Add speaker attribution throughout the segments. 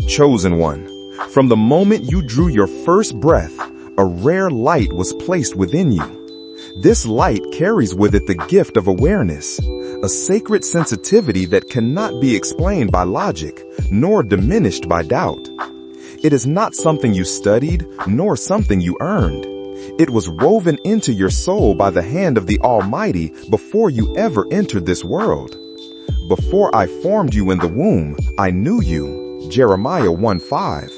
Speaker 1: Chosen one, from the moment you drew your first breath, a rare light was placed within you. This light carries with it the gift of awareness, a sacred sensitivity that cannot be explained by logic, nor diminished by doubt. It is not something you studied, nor something you earned. It was woven into your soul by the hand of the Almighty before you ever entered this world. Before I formed you in the womb, I knew you. Jeremiah 1:5.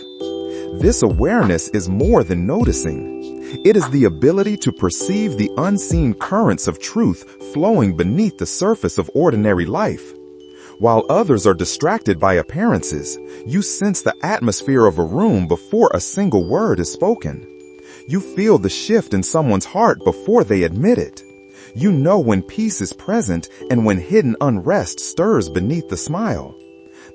Speaker 1: This awareness is more than noticing. It is the ability to perceive the unseen currents of truth flowing beneath the surface of ordinary life. While others are distracted by appearances, you sense the atmosphere of a room before a single word is spoken. You feel the shift in someone's heart before they admit it. You know when peace is present and when hidden unrest stirs beneath the smile.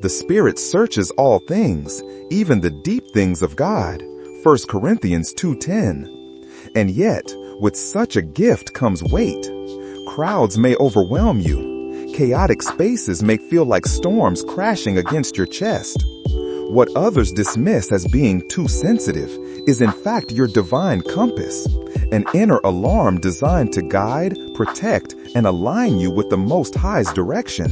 Speaker 1: The Spirit searches all things, even the deep things of God. 1 Corinthians 2:10. And yet, with such a gift comes weight. Crowds may overwhelm you. Chaotic spaces may feel like storms crashing against your chest. What others dismiss as being too sensitive is in fact your divine compass, an inner alarm designed to guide, protect, and align you with the Most High's direction.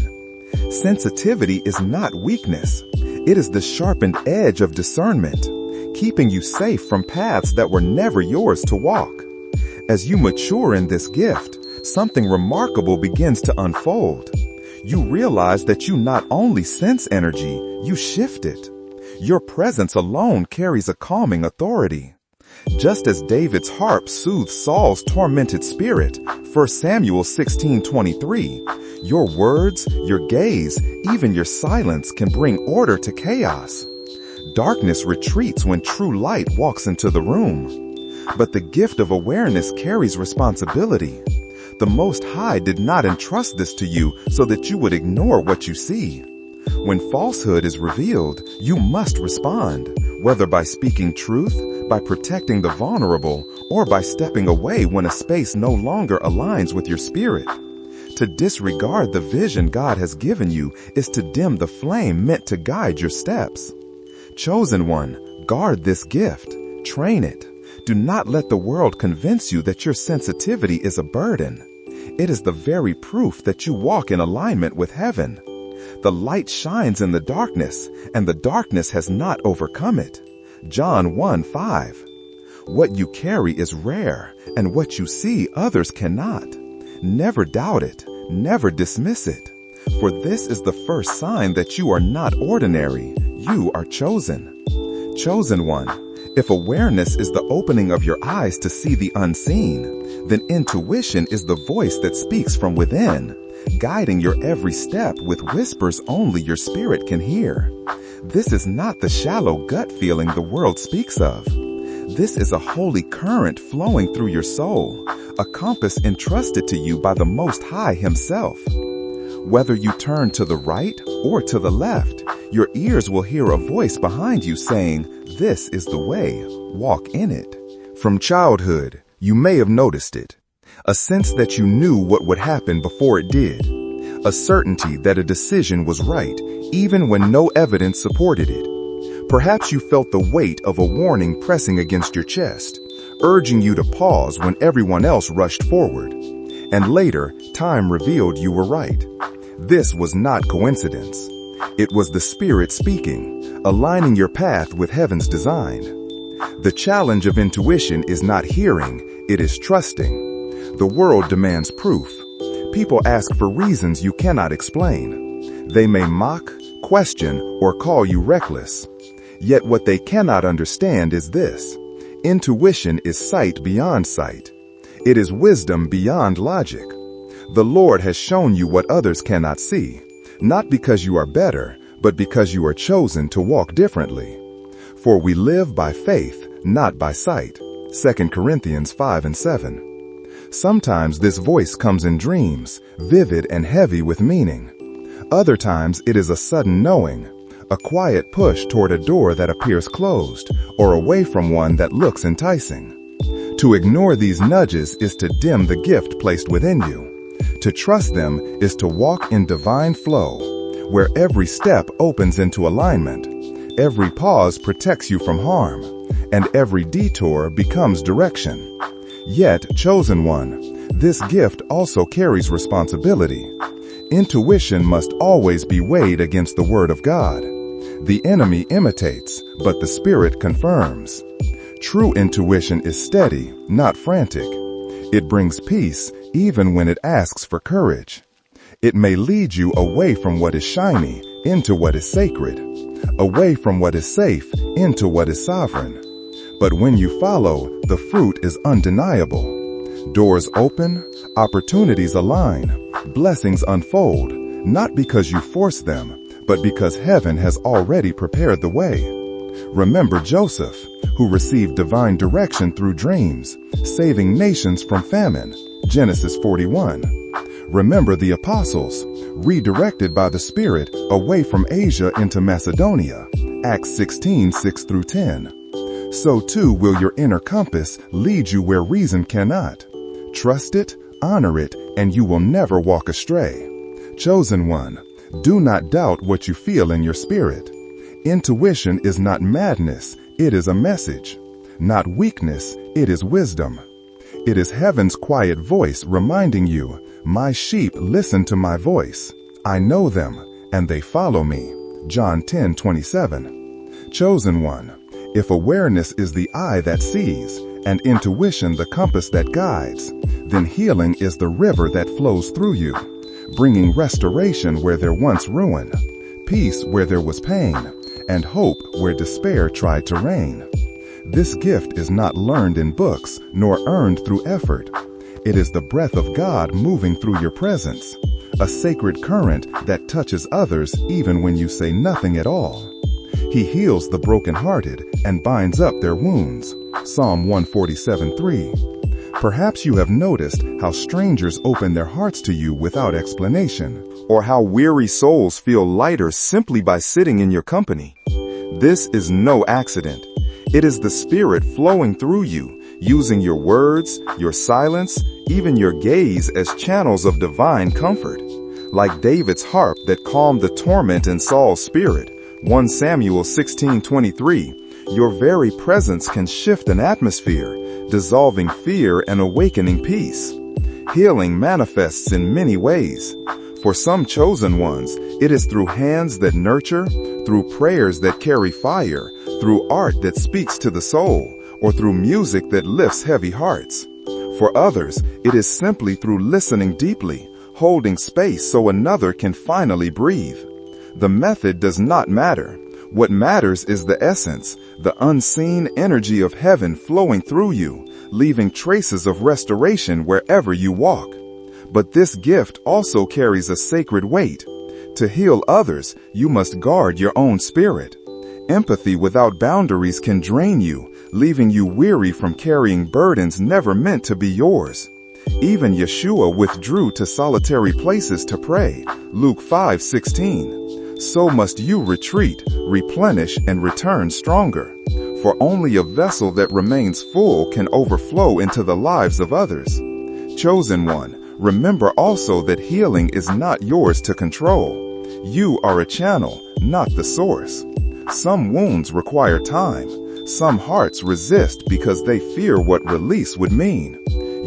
Speaker 1: Sensitivity is not weakness. It is the sharpened edge of discernment, keeping you safe from paths that were never yours to walk. As you mature in this gift, something remarkable begins to unfold. You realize that you not only sense energy, you shift it. Your presence alone carries a calming authority. Just as David's harp soothed Saul's tormented spirit, 1 Samuel 16:23, your words, your gaze, even your silence can bring order to chaos. Darkness retreats when true light walks into the room. But the gift of awareness carries responsibility. The Most High did not entrust this to you so that you would ignore what you see. When falsehood is revealed, you must respond, whether by speaking truth, by protecting the vulnerable, or by stepping away when a space no longer aligns with your spirit. To disregard the vision God has given you is to dim the flame meant to guide your steps. Chosen one, guard this gift. Train it. Do not let the world convince you that your sensitivity is a burden. It is the very proof that you walk in alignment with heaven. The light shines in the darkness, and the darkness has not overcome it. John 1:5. What you carry is rare, and what you see others cannot. Never doubt it, never dismiss it. For this is the first sign that you are not ordinary, you are chosen. Chosen one, if awareness is the opening of your eyes to see the unseen, then intuition is the voice that speaks from within, guiding your every step with whispers only your spirit can hear. This is not the shallow gut feeling the world speaks of. This is a holy current flowing through your soul, a compass entrusted to you by the Most High Himself. Whether you turn to the right or to the left, your ears will hear a voice behind you saying, "This is the way, walk in it." From childhood, you may have noticed it. A sense that you knew what would happen before it did. A certainty that a decision was right, even when no evidence supported it. Perhaps you felt the weight of a warning pressing against your chest, urging you to pause when everyone else rushed forward. And later, time revealed you were right. This was not coincidence. It was the Spirit speaking, aligning your path with heaven's design. The challenge of intuition is not hearing, it is trusting. The world demands proof. People ask for reasons you cannot explain. They may mock, question, or call you reckless. Yet what they cannot understand is this: intuition is sight beyond sight. It is wisdom beyond logic. The Lord has shown you what others cannot see, not because you are better, but because you are chosen to walk differently. For we live by faith, not by sight. 2 Corinthians 5:7. Sometimes this voice comes in dreams, vivid and heavy with meaning. Other times it is a sudden knowing, a quiet push toward a door that appears closed, or away from one that looks enticing. To ignore these nudges is to dim the gift placed within you. To trust them is to walk in divine flow, where every step opens into alignment. Every pause protects you from harm, and every detour becomes direction. Yet, chosen one, this gift also carries responsibility. Intuition must always be weighed against the Word of God. The enemy imitates, but the Spirit confirms. True intuition is steady, not frantic. It brings peace even when it asks for courage. It may lead you away from what is shiny into what is sacred, away from what is safe into what is sovereign. But when you follow, the fruit is undeniable. Doors open, opportunities align, blessings unfold, not because you force them, but because heaven has already prepared the way. Remember Joseph, who received divine direction through dreams, saving nations from famine, Genesis 41. Remember the apostles, redirected by the Spirit away from Asia into Macedonia, Acts 16:6-10. So too will your inner compass lead you where reason cannot. Trust it, honor it, and you will never walk astray. Chosen one, do not doubt what you feel in your spirit. Intuition is not madness, it is a message. Not weakness, it is wisdom. It is heaven's quiet voice reminding you, my sheep listen to my voice. I know them, and they follow me. John 10:27. Chosen one, if awareness is the eye that sees, and intuition the compass that guides, then healing is the river that flows through you, bringing restoration where there once ruin, peace where there was pain, and hope where despair tried to reign. This gift is not learned in books, nor earned through effort. It is the breath of God moving through your presence, a sacred current that touches others even when you say nothing at all. He heals the brokenhearted and binds up their wounds. Psalm 147:3. Perhaps you have noticed how strangers open their hearts to you without explanation, or how weary souls feel lighter simply by sitting in your company. This is no accident. It is the Spirit flowing through you, using your words, your silence, even your gaze as channels of divine comfort. Like David's harp that calmed the torment in Saul's spirit, 1 Samuel 16:23, your very presence can shift an atmosphere, dissolving fear and awakening peace. Healing manifests in many ways. For some chosen ones, it is through hands that nurture, through prayers that carry fire, through art that speaks to the soul, or through music that lifts heavy hearts. For others, it is simply through listening deeply, holding space so another can finally breathe. The method does not matter. What matters is the essence, the unseen energy of heaven flowing through you, leaving traces of restoration wherever you walk. But this gift also carries a sacred weight. To heal others, you must guard your own spirit. Empathy without boundaries can drain you, leaving you weary from carrying burdens never meant to be yours. Even Yeshua withdrew to solitary places to pray, Luke 5:16. So must you retreat, replenish, and return stronger. For only a vessel that remains full can overflow into the lives of others. Chosen one, remember also that healing is not yours to control. You are a channel, not the source. Some wounds require time. Some hearts resist because they fear what release would mean.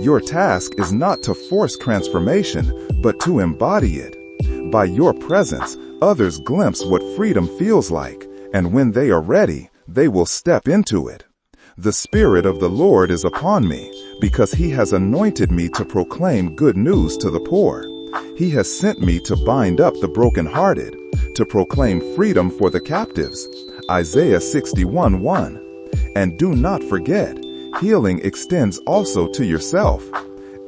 Speaker 1: Your task is not to force transformation, but to embody it. By your presence, others glimpse what freedom feels like, and when they are ready, they will step into it. The Spirit of the Lord is upon me, because He has anointed me to proclaim good news to the poor. He has sent me to bind up the brokenhearted, to proclaim freedom for the captives. Isaiah 61:1. And do not forget, healing extends also to yourself.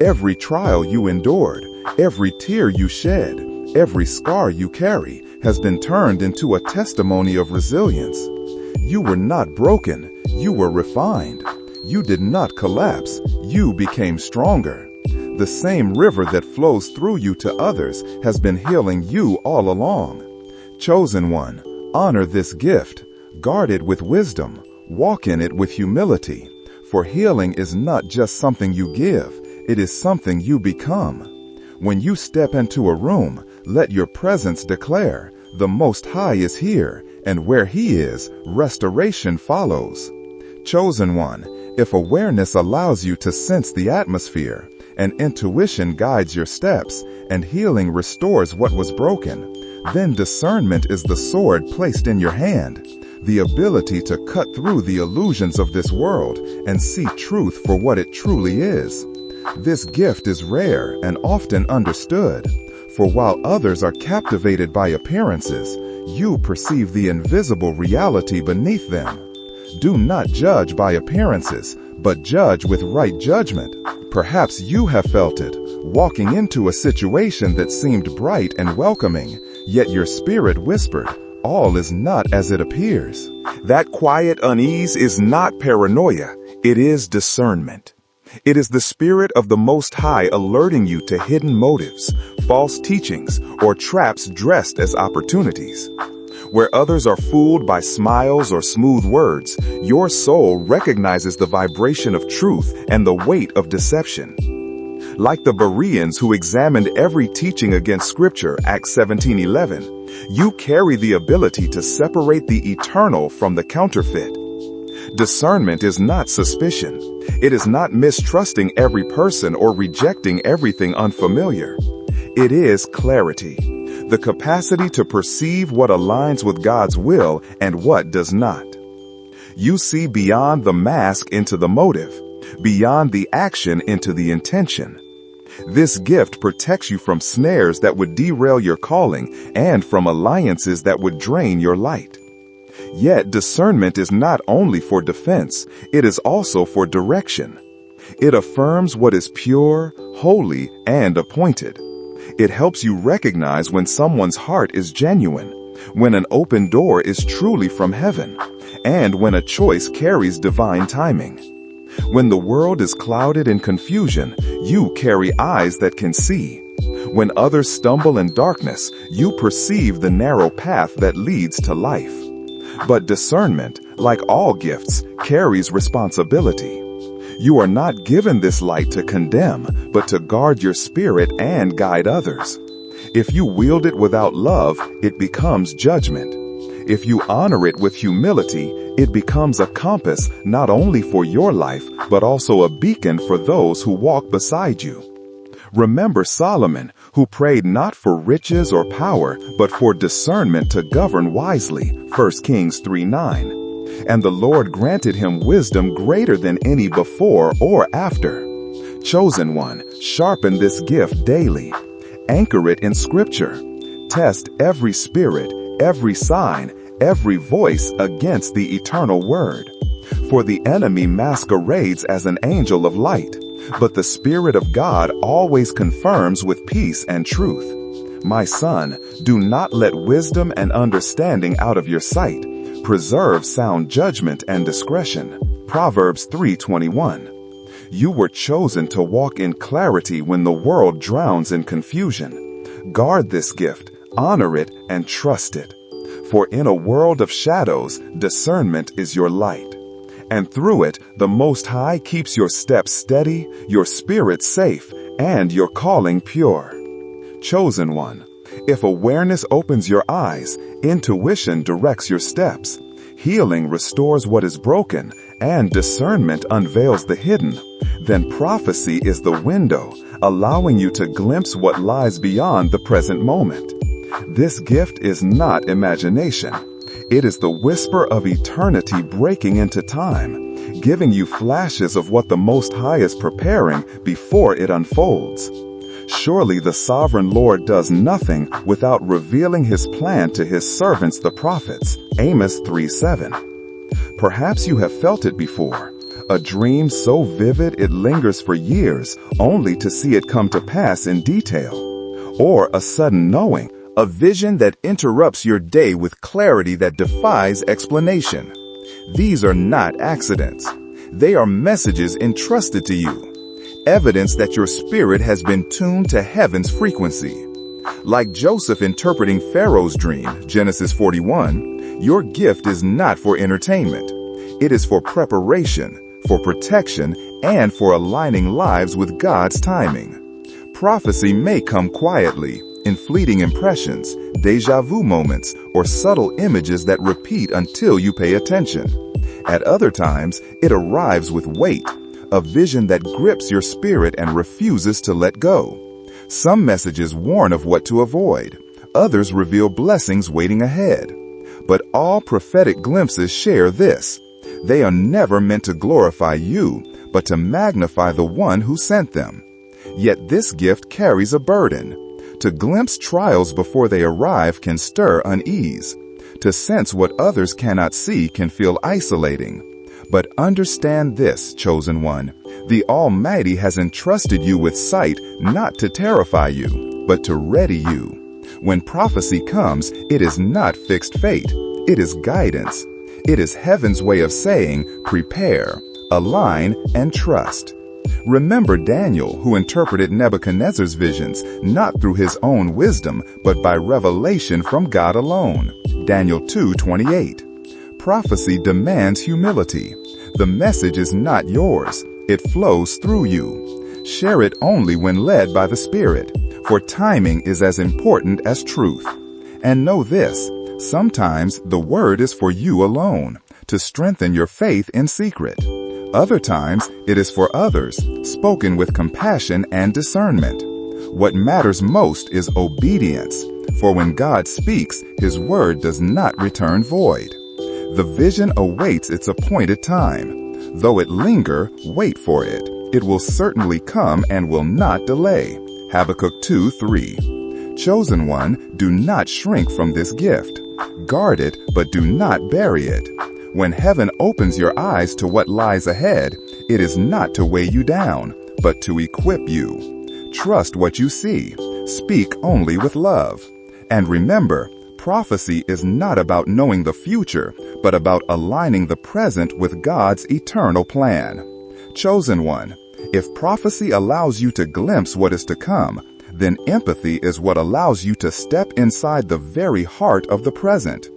Speaker 1: Every trial you endured, every tear you shed, every scar you carry has been turned into a testimony of resilience. You were not broken, you were refined. You did not collapse, you became stronger. The same river that flows through you to others has been healing you all along. Chosen one, honor this gift, guard it with wisdom, walk in it with humility. For healing is not just something you give, it is something you become. When you step into a room, let your presence declare, the Most High is here, And where He is, restoration follows. Chosen one, if awareness allows you to sense the atmosphere, and intuition guides your steps, and healing restores what was broken, then discernment is the sword placed in your hand, the ability to cut through the illusions of this world and see truth for what it truly is. This gift is rare and often understood, for while others are captivated by appearances, you perceive the invisible reality beneath them. Do not judge by appearances, but judge with right judgment. Perhaps you have felt it, walking into a situation that seemed bright and welcoming, yet your spirit whispered, all is not as it appears. That quiet unease is not paranoia, it is discernment. It is the Spirit of the Most High alerting you to hidden motives, false teachings, or traps dressed as opportunities. Where others are fooled by smiles or smooth words, your soul recognizes the vibration of truth and the weight of deception. Like the Bereans who examined every teaching against Scripture, Acts 17:11, you carry the ability to separate the eternal from the counterfeit. Discernment is not suspicion. It is not mistrusting every person or rejecting everything unfamiliar. It is clarity, the capacity to perceive what aligns with God's will and what does not. You see beyond the mask into the motive, beyond the action into the intention. This gift protects you from snares that would derail your calling and from alliances that would drain your light. Yet discernment is not only for defense, it is also for direction. It affirms what is pure, holy, and appointed. It helps you recognize when someone's heart is genuine, when an open door is truly from heaven, and when a choice carries divine timing. When the world is clouded in confusion, you carry eyes that can see. When others stumble in darkness, you perceive the narrow path that leads to life. But discernment, like all gifts, carries responsibility. You are not given this light to condemn, but to guard your spirit and guide others. If you wield it without love, it becomes judgment. If you honor it with humility, it becomes a compass not only for your life, but also a beacon for those who walk beside you. Remember Solomon, who prayed not for riches or power, but for discernment to govern wisely, 1 Kings 3:9. And the Lord granted him wisdom greater than any before or after. Chosen one, sharpen this gift daily. Anchor it in Scripture. Test every spirit, every sign, every voice against the eternal word. For the enemy masquerades as an angel of light, but the Spirit of God always confirms with peace and truth. My son, do not let wisdom and understanding out of your sight. Preserve sound judgment and discretion. Proverbs 3:21. You were chosen to walk in clarity when the world drowns in confusion. Guard this gift, honor it, and trust it. For in a world of shadows, discernment is your light. And through it, the Most High keeps your steps steady, your spirit safe, and your calling pure. Chosen one, if awareness opens your eyes, intuition directs your steps, healing restores what is broken, and discernment unveils the hidden, then prophecy is the window, allowing you to glimpse what lies beyond the present moment. This gift is not imagination. It is the whisper of eternity breaking into time, giving you flashes of what the Most High is preparing before it unfolds. Surely the sovereign Lord does nothing without revealing his plan to his servants the prophets. Amos 3:7. Perhaps you have felt it before. A dream so vivid it lingers for years, only to see it come to pass in detail. Or a sudden knowing, a vision that interrupts your day with clarity that defies explanation. These are not accidents. They are messages entrusted to you. Evidence that your spirit has been tuned to heaven's frequency. Like Joseph interpreting Pharaoh's dream, Genesis 41, your gift is not for entertainment. It is for preparation, for protection, and for aligning lives with God's timing. Prophecy may come quietly, in fleeting impressions, déjà vu moments or subtle images that repeat until you pay attention. At other times, it arrives with weight, a vision that grips your spirit and refuses to let go. Some messages warn of what to avoid. Others reveal blessings waiting ahead. But all prophetic glimpses share this. They are never meant to glorify you, but to magnify the one who sent them. Yet this gift carries a burden. To glimpse trials before they arrive can stir unease. To sense what others cannot see can feel isolating. But understand this, chosen one. The Almighty has entrusted you with sight not to terrify you, but to ready you. When prophecy comes, it is not fixed fate. It is guidance. It is heaven's way of saying, prepare, align, and trust. Remember Daniel, who interpreted Nebuchadnezzar's visions not through his own wisdom, but by revelation from God alone. Daniel 2:28. Prophecy demands humility. The message is not yours. It flows through you. Share it only when led by the Spirit, for timing is as important as truth. And know this, sometimes the word is for you alone, to strengthen your faith in secret. Other times, it is for others, spoken with compassion and discernment. What matters most is obedience, for when God speaks, His word does not return void. The vision awaits its appointed time. Though it linger, wait for it. It will certainly come and will not delay. Habakkuk 2:3. Chosen one, do not shrink from this gift. Guard it, but do not bury it. When heaven opens your eyes to what lies ahead, it is not to weigh you down, but to equip you. Trust what you see. Speak only with love. And remember, prophecy is not about knowing the future, but about aligning the present with God's eternal plan. Chosen one, if prophecy allows you to glimpse what is to come, then empathy is what allows you to step inside the very heart of the present.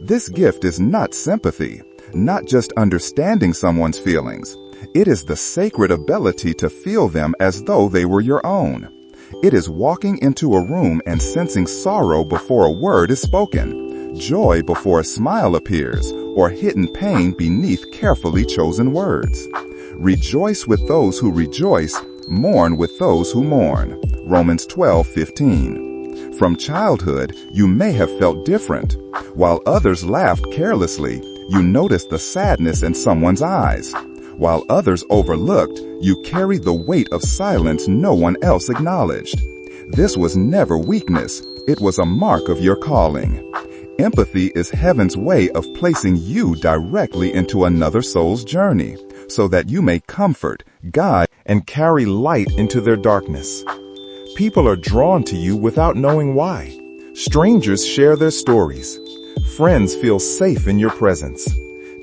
Speaker 1: This gift is not sympathy, not just understanding someone's feelings. It is the sacred ability to feel them as though they were your own. It is walking into a room and sensing sorrow before a word is spoken, joy before a smile appears, or hidden pain beneath carefully chosen words. Rejoice with those who rejoice, mourn with those who mourn. Romans 12:15. From childhood, you may have felt different. While others laughed carelessly, you noticed the sadness in someone's eyes. While others overlooked, you carried the weight of silence no one else acknowledged. This was never weakness. It was a mark of your calling. Empathy is heaven's way of placing you directly into another soul's journey, so that you may comfort, guide, and carry light into their darkness. People are drawn to you without knowing why. Strangers share their stories. Friends feel safe in your presence.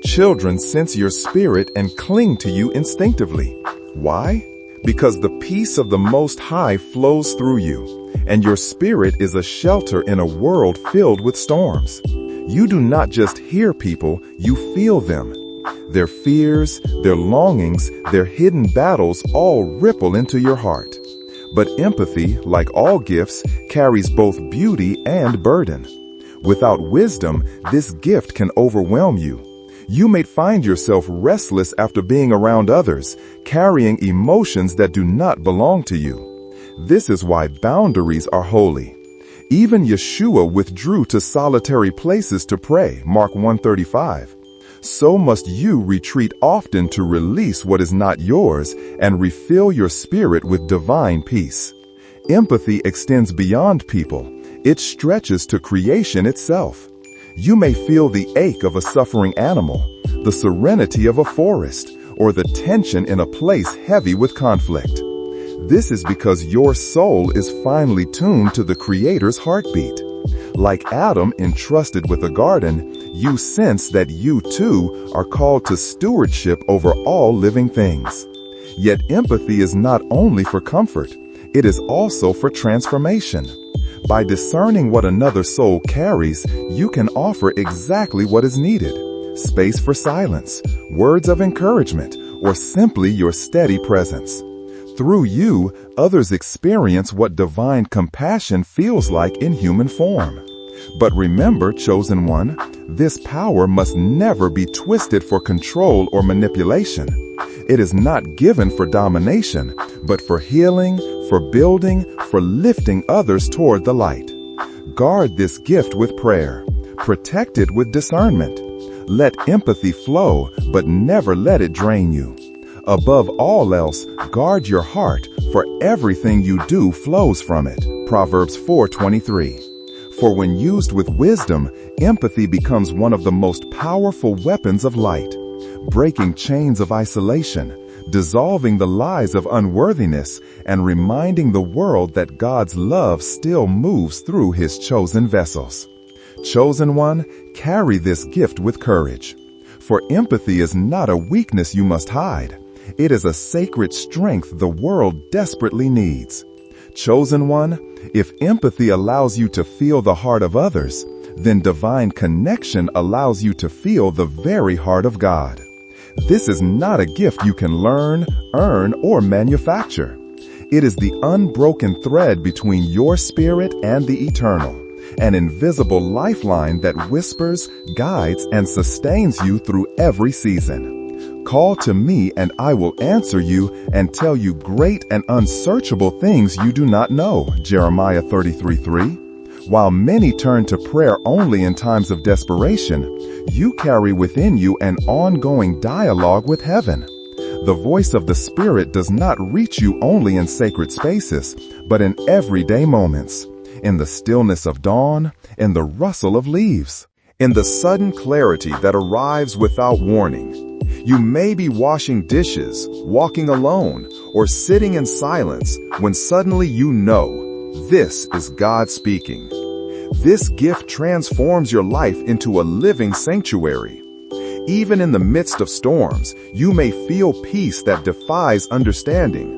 Speaker 1: Children sense your spirit and cling to you instinctively. Why? Because the peace of the Most High flows through you, and your spirit is a shelter in a world filled with storms. You do not just hear people, you feel them. Their fears, their longings, their hidden battles all ripple into your heart. But empathy, like all gifts, carries both beauty and burden. Without wisdom, this gift can overwhelm you. You may find yourself restless after being around others, carrying emotions that do not belong to you. This is why boundaries are holy. Even Yeshua withdrew to solitary places to pray, Mark 1:35. So must you retreat often to release what is not yours and refill your spirit with divine peace. Empathy extends beyond people. It stretches to creation itself. You may feel the ache of a suffering animal, the serenity of a forest, or the tension in a place heavy with conflict. This is because your soul is finely tuned to the Creator's heartbeat. Like Adam entrusted with a garden, you sense that you too are called to stewardship over all living things. Yet empathy is not only for comfort, it is also for transformation. By discerning what another soul carries, you can offer exactly what is needed: space for silence, words of encouragement, or simply your steady presence. Through you, others experience what divine compassion feels like in human form. But remember, chosen one, this power must never be twisted for control or manipulation. It is not given for domination, but for healing, for building, for lifting others toward the light. Guard this gift with prayer. Protect it with discernment. Let empathy flow, but never let it drain you. Above all else, guard your heart, for everything you do flows from it. Proverbs 4:23. For when used with wisdom, empathy becomes one of the most powerful weapons of light, breaking chains of isolation, dissolving the lies of unworthiness, and reminding the world that God's love still moves through His chosen vessels. Chosen one, carry this gift with courage. For empathy is not a weakness you must hide. It is a sacred strength the world desperately needs. Chosen one, if empathy allows you to feel the heart of others, then divine connection allows you to feel the very heart of God. This is not a gift you can learn, earn, or manufacture. It is the unbroken thread between your spirit and the eternal, an invisible lifeline that whispers, guides, and sustains you through every season. Call to me and I will answer you and tell you great and unsearchable things you do not know. Jeremiah 33:3. While many turn to prayer only in times of desperation, you carry within you an ongoing dialogue with heaven. The voice of the Spirit does not reach you only in sacred spaces, but in everyday moments, in the stillness of dawn, in the rustle of leaves, in the sudden clarity that arrives without warning. You may be washing dishes, walking alone, or sitting in silence when suddenly you know, this is God speaking. This gift transforms your life into a living sanctuary. Even in the midst of storms, you may feel peace that defies understanding.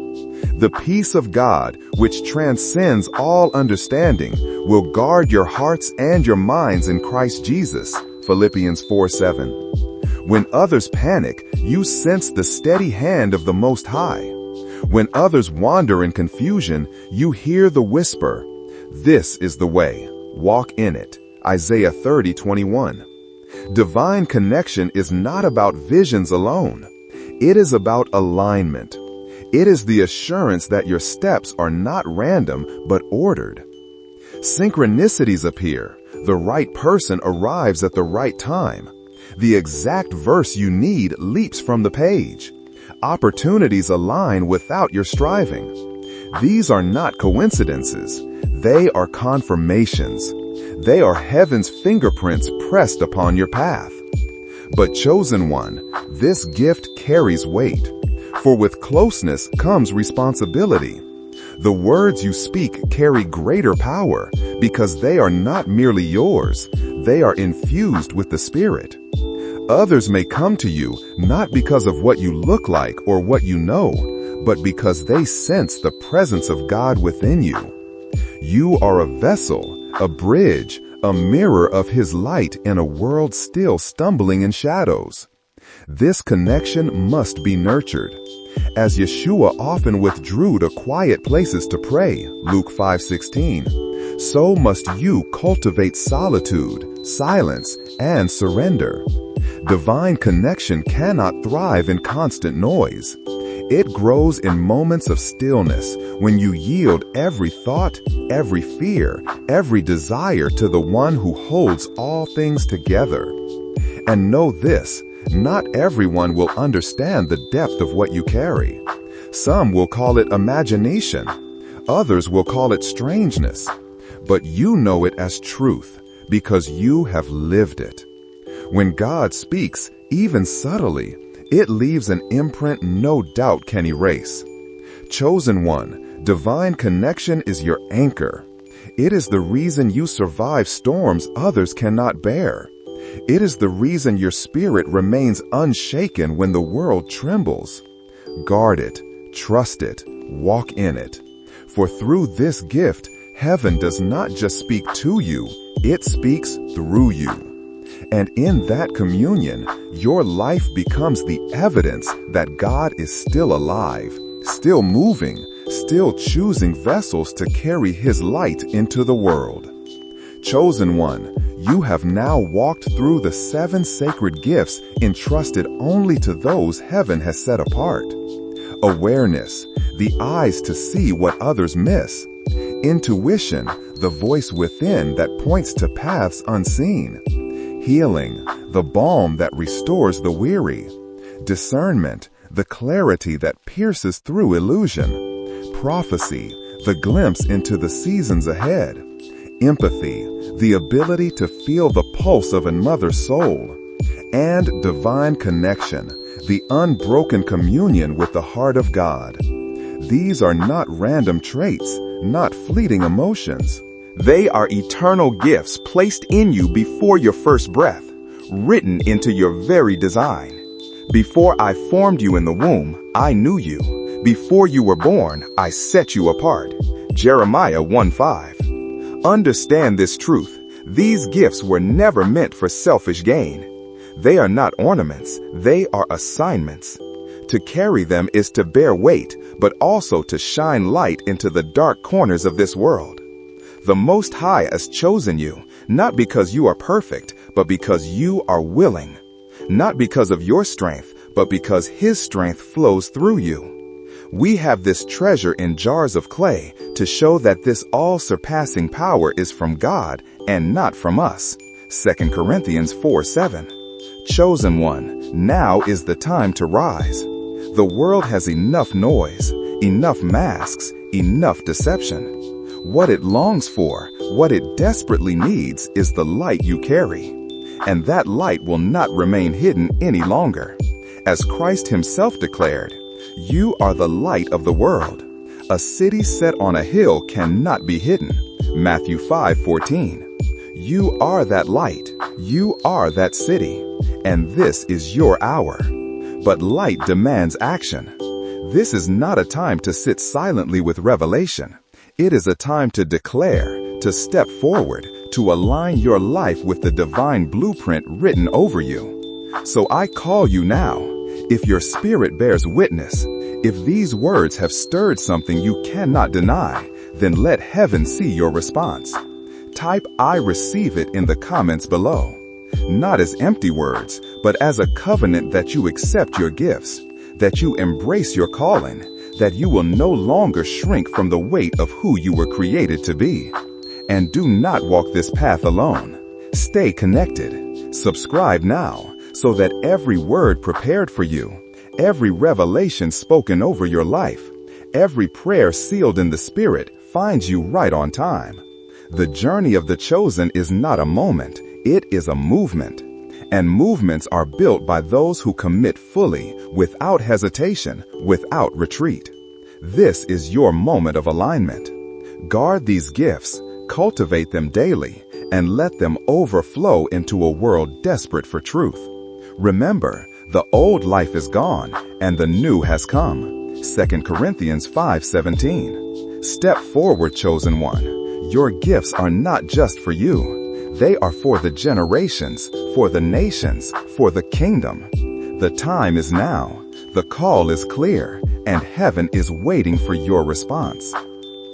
Speaker 1: The peace of God, which transcends all understanding, will guard your hearts and your minds in Christ Jesus. Philippians 4:7. When others panic, you sense the steady hand of the Most High. When others wander in confusion, you hear the whisper, "This is the way. Walk in it." Isaiah 30:21. Divine connection is not about visions alone. It is about alignment. It is the assurance that your steps are not random but ordered. Synchronicities appear. The right person arrives at the right time. The exact verse you need leaps from the page. Opportunities align without your striving. These are not coincidences. They are confirmations. They are heaven's fingerprints pressed upon your path. But chosen one, this gift carries weight. For with closeness comes responsibility. The words you speak carry greater power because they are not merely yours. They are infused with the Spirit. Others may come to you not because of what you look like or what you know, but because they sense the presence of God within you. You are a vessel, a bridge, a mirror of His light in a world still stumbling in shadows. This connection must be nurtured. As Yeshua often withdrew to quiet places to pray, Luke 5:16, so must you cultivate solitude, silence, and surrender. Divine connection cannot thrive in constant noise. It grows in moments of stillness when you yield every thought, every fear, every desire to the one who holds all things together. And know this, not everyone will understand the depth of what you carry. Some will call it imagination. Others will call it strangeness. But you know it as truth because you have lived it. When God speaks, even subtly, it leaves an imprint no doubt can erase. Chosen one, divine connection is your anchor. It is the reason you survive storms others cannot bear. It is the reason your spirit remains unshaken when the world trembles. Guard it, trust it, walk in it. For through this gift, heaven does not just speak to you, it speaks through you. And in that communion, your life becomes the evidence that God is still alive, still moving, still choosing vessels to carry His light into the world. Chosen one, you have now walked through the 7 sacred gifts entrusted only to those heaven has set apart. Awareness, the eyes to see what others miss. Intuition, the voice within that points to paths unseen. Healing, the balm that restores the weary. Discernment, the clarity that pierces through illusion. Prophecy, the glimpse into the seasons ahead. Empathy, the ability to feel the pulse of another's soul. And divine connection, the unbroken communion with the heart of God. These are not random traits, not fleeting emotions. They are eternal gifts placed in you before your first breath, written into your very design. Before I formed you in the womb, I knew you. Before you were born, I set you apart. Jeremiah 1:5. Understand this truth. These gifts were never meant for selfish gain. They are not ornaments, they are assignments. To carry them is to bear weight, but also to shine light into the dark corners of this world. The Most High has chosen you, not because you are perfect, but because you are willing. Not because of your strength, but because His strength flows through you. We have this treasure in jars of clay to show that this all-surpassing power is from God and not from us. 2 Corinthians 4:7. Chosen one, now is the time to rise. The world has enough noise, enough masks, enough deception. What it longs for, what it desperately needs, is the light you carry. And that light will not remain hidden any longer. As Christ Himself declared, "You are the light of the world. A city set on a hill cannot be hidden." Matthew 5:14. You are that light. You are that city. And this is your hour. But light demands action. This is not a time to sit silently with revelation. It is a time to declare, to step forward, to align your life with the divine blueprint written over you. So I call you now. If your spirit bears witness, if these words have stirred something you cannot deny, then let heaven see your response. Type "I receive it" in the comments below. Not as empty words, but as a covenant that you accept your gifts, that you embrace your calling, that you will no longer shrink from the weight of who you were created to be. And do not walk this path alone. Stay connected. Subscribe now so that every word prepared for you, every revelation spoken over your life, every prayer sealed in the Spirit finds you right on time. The journey of the chosen is not a moment. It is a movement, and movements are built by those who commit fully, without hesitation, without retreat. This is your moment of alignment. Guard these gifts, cultivate them daily, and let them overflow into a world desperate for truth. Remember, the old life is gone, and the new has come. 2 Corinthians 5:17. Step forward, chosen one. Your gifts are not just for you. They are for the generations, for the nations, for the kingdom. The time is now. The call is clear, and heaven is waiting for your response.